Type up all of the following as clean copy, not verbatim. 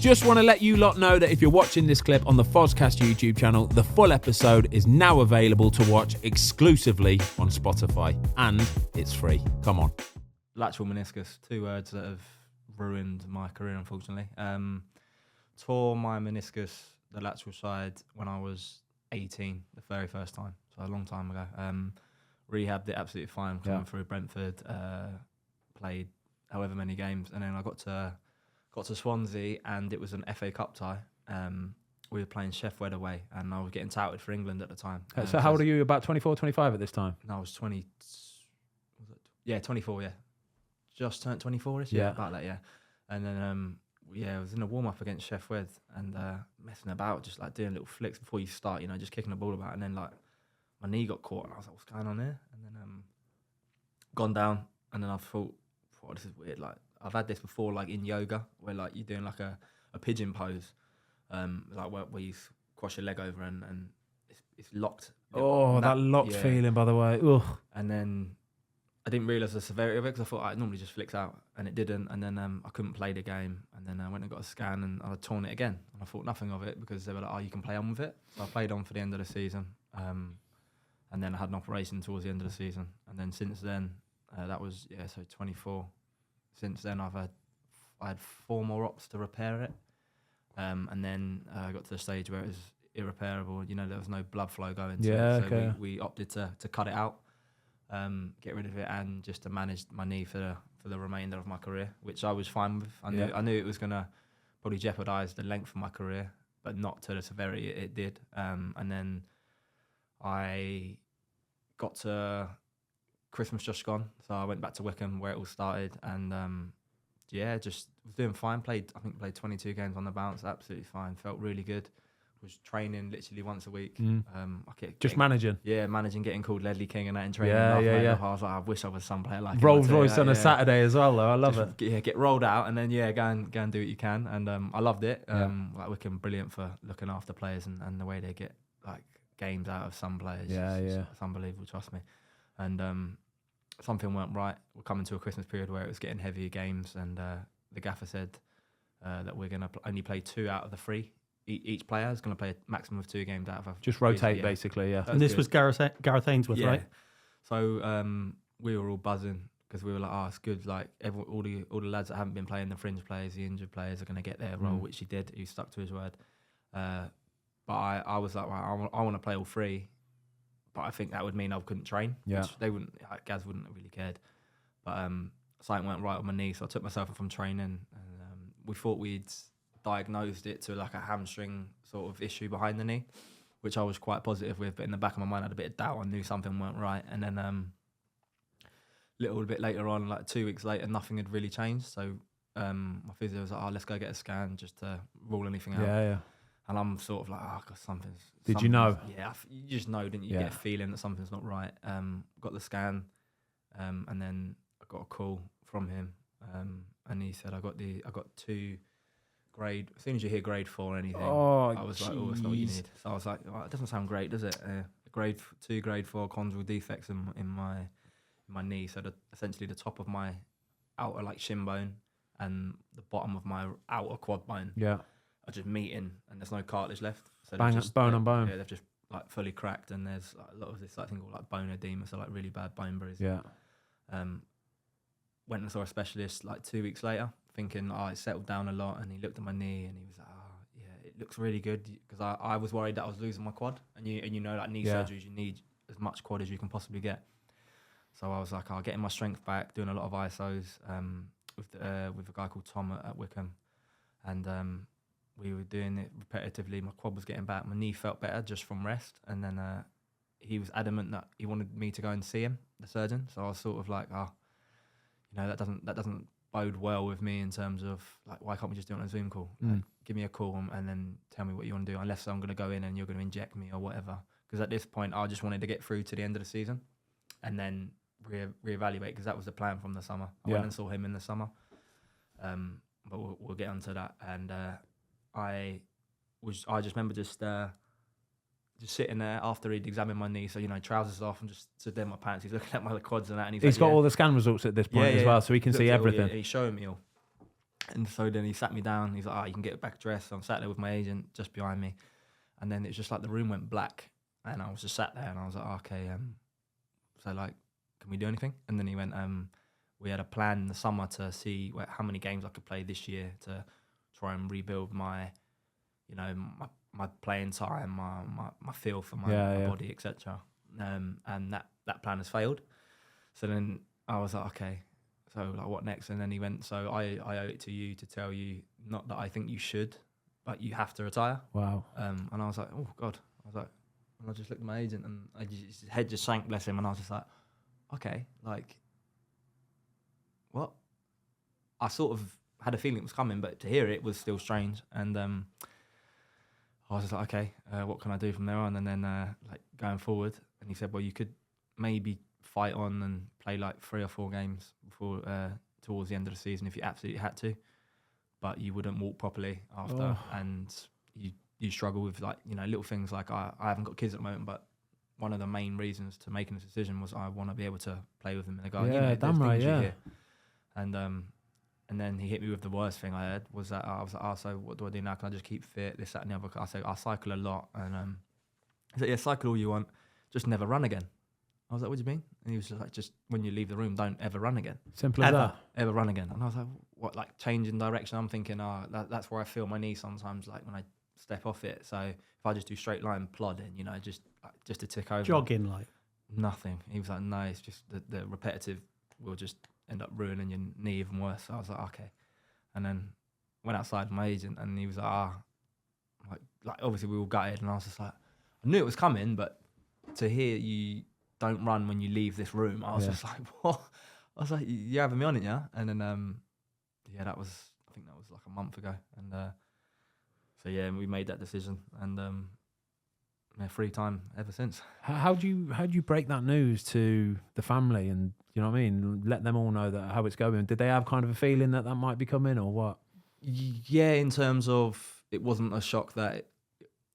Just want to let you lot know that if you're watching this clip on the Fozcast YouTube channel, the full episode is now available to watch exclusively on Spotify, and it's free. Come on. Lateral meniscus, 2 words that have ruined my career, unfortunately. Tore my meniscus, the lateral side, when I was 18, the very first time, so a long time ago. Rehabbed it absolutely fine, coming through Brentford, played however many games, and then I got to Swansea, and it was an FA Cup tie. We were playing Sheffield away, and I was getting touted for England at the time. So how old are you? About 24, 25 at this time? No, I was 20. Yeah, 24. Yeah, just turned 24ish. Yeah, about that. Yeah, and then I was in a warm up against Sheffield and messing about, just like doing little flicks before you start. You know, just kicking the ball about, and then like my knee got caught, and I was like, "What's going on there?" And then gone down, and then I thought, "Oh, this is weird." Like I've had this before, like in yoga, where like you're doing like a pigeon pose, like where you cross your leg over and it's locked. Oh, that locked feeling, by the way. Ugh. And then I didn't realise the severity of it, because I thought it normally just flicks out, and it didn't. And then I couldn't play the game, and then I went and got a scan, and I'd torn it again. And I thought nothing of it, because they were like, "Oh, you can play on with it." So I played on for the end of the season, and then I had an operation towards the end of the season. And then since then, that was so 24. Since then, I had 4 more ops to repair it, and then I got to the stage where it was irreparable. You know, there was no blood flow going to it, so we opted to cut it out, get rid of it, and just to manage my knee for the remainder of my career, which I was fine with. I knew it was gonna probably jeopardise the length of my career, but not to the severity it did. And then I got to Christmas just gone, so I went back to Wickham where it all started, and just was doing fine. Played 22 games on the bounce, absolutely fine. Felt really good. Was training literally once a week. Managing. Yeah, managing, getting called Ledley King and that in training. I was like, I wish I was some player like Rolls Royce on a Saturday as well, though. I love it. Get rolled out, and then go and do what you can, and I loved it. Like Wickham, brilliant for looking after players and the way they get like games out of some players. It's unbelievable. Trust me. And something went right. We're coming to a Christmas period where it was getting heavier games, and the gaffer said that we're going to only play 2 out of the 3. Each player is going to play a maximum of 2 games out of a just rotate, basically, yeah. And this was Gareth Ainsworth, right? So we were all buzzing, because we were like, "Oh, it's good." Like all the lads that haven't been playing, the fringe players, the injured players, are going to get their role, which he did. He stuck to his word. But I was like, well, I want to play all 3. But I think that would mean I couldn't train. Yeah. Which they wouldn't. Gaz wouldn't have really cared. But something went right on my knee, so I took myself off from training. And we thought we'd diagnosed it to like a hamstring sort of issue behind the knee, which I was quite positive with. But in the back of my mind, I had a bit of doubt. I knew something weren't right. And then a little bit later on, like 2 weeks later, nothing had really changed. So my physio was like, "Oh, let's go get a scan just to rule anything out." Yeah. And I'm sort of like, "Oh, God, something's." Did you know? Yeah, you just know, didn't you? You get a feeling that something's not right. Got the scan, and then I got a call from him, and he said, I got 2 grade. As soon as you hear grade 4 or anything, I was like, "Oh, it's not what you need." So I was like, "Oh, it doesn't sound great, does it?" Grade 2, grade 4 chondral defects in my knee. So essentially the top of my outer like shin bone and the bottom of my outer quad bone. Yeah. Are just meeting, and there's no cartilage left. So bone on bone. Yeah, they've just like fully cracked, and there's like, a lot of this thing called like bone edema, so like really bad bone bruise. Yeah. Went and saw a specialist like 2 weeks later, thinking, it settled down a lot, and he looked at my knee and he was like, it looks really good, because I was worried that I was losing my quad, and you know like knee surgeries, you need as much quad as you can possibly get. So I was like, getting my strength back, doing a lot of ISOs with a guy called Tom at Wickham, and we were doing it repetitively. My quad was getting back. My knee felt better just from rest. And then he was adamant that he wanted me to go and see him, the surgeon. So I was sort of like, that doesn't bode well with me in terms of like, why can't we just do it on a Zoom call? Like, give me a call and then tell me what you want to do, unless I'm going to go in and you're going to inject me or whatever. Because at this point, I just wanted to get through to the end of the season and then reevaluate, because that was the plan from the summer. I went and saw him in the summer. But we'll get onto that. And I just remember just sitting there after he'd examined my knee, so trousers off and just stood there in my pants. He's looking at my quads and that, and he's got all the scan results at this point as well, so he can see everything. He's showing me all, And so then he sat me down. He's like, you can get back dressed. So I'm sat there with my agent just behind me. And then it's just like the room went black. And I was just sat there and I was like, okay, so like, can we do anything? And then he went, we had a plan in the summer to see how many games I could play this year to try and rebuild my, my playing time, my feel for my body, etc. And that plan has failed. So then I was like, okay, so like what next? And then he went, so I owe it to you to tell you, not that I think you should, but you have to retire. Wow. And I was like, oh God. I was like, and I just looked at my agent and his head just sank, bless him. And I was just like, okay, like, what? I sort of had a feeling it was coming, but to hear it was still strange. And I was just like, okay, what can I do from there on? And then like going forward, and he said, well, you could maybe fight on and play like 3 or 4 games before towards the end of the season if you absolutely had to, but you wouldn't walk properly after, and you struggle with like little things like I haven't got kids at the moment, but one of the main reasons to making this decision was I want to be able to play with them in the garden. Yeah, damn right, yeah. And then he hit me with the worst thing I had was that I was like, oh, so what do I do now? Can I just keep fit? This, that, and the other. I said, I cycle a lot, and he said, yeah, cycle all you want, just never run again. I was like, what do you mean? And he was just like, just when you leave the room, don't ever run again. Simple as that. Ever run again. And I was like, what, like changing direction? I'm thinking, that's where I feel my knee sometimes, like when I step off it. So if I just do straight line plodding, just to tick over. Jogging, like? Nothing. He was like, no, it's just the repetitive will just end up ruining your knee even worse. So I was like, okay. And then went outside with my agent and he was like, like obviously we were gutted, and I was just like, I knew it was coming, but to hear you don't run when you leave this room, I was just like, what? I was like, you're having me on it, yeah? And then, I think that was like a month ago. And so yeah, we made that decision, and free time ever since. How do you break that news to the family, and you know what I mean, let them all know that how it's going? Did they have kind of a feeling that might be coming, or what? Yeah, in terms of it wasn't a shock that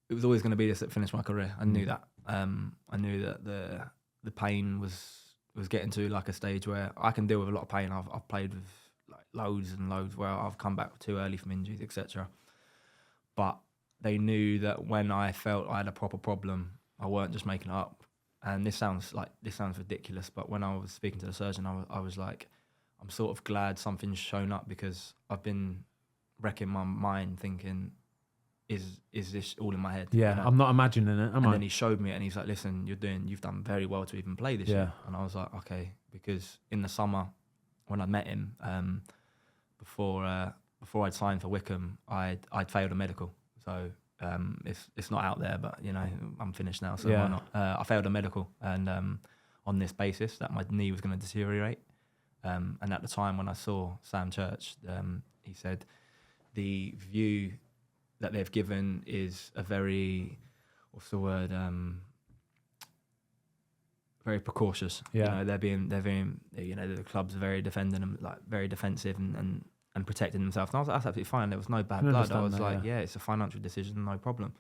it was always going to be this that finished my career. I knew that. I knew that the pain was getting to like a stage where I can deal with a lot of pain. I've played with like loads and loads where I've come back too early from injuries, etc. But they knew that when I felt I had a proper problem, I weren't just making it up. And this sounds ridiculous, but when I was speaking to the surgeon, I was like, I'm sort of glad something's shown up, because I've been wrecking my mind thinking, is this all in my head? Yeah, I'm not imagining it, and then he showed me it, and he's like, listen, you've done very well to even play this year. And I was like, okay, because in the summer when I met him, before I'd signed for Wickham, I'd failed a medical. So it's not out there, but I'm finished now, so why not? I failed a medical, and on this basis that my knee was going to deteriorate. And at the time when I saw Sam Church, he said the view that they've given is a very, what's the word? Very precautious. Yeah. They're being, the club's very defending them, like very defensive and protecting themselves. And I was like, that's absolutely fine. There was no bad blood. I was like, it's a financial decision, no problem.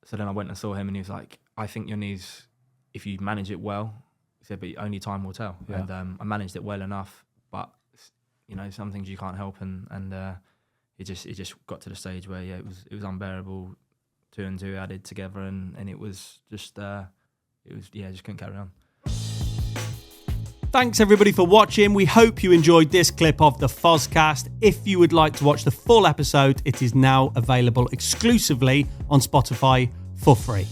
So then I went and saw him, and he was like, I think your knees, if you manage it well, he said, but only time will tell. Yeah. And I managed it well enough, but some things you can't help, and it just got to the stage where it was unbearable. 2 and 2 added together, and it was just just couldn't carry on. Thanks everybody for watching. We hope you enjoyed this clip of the Fozcast. If you would like to watch the full episode, it is now available exclusively on Spotify for free.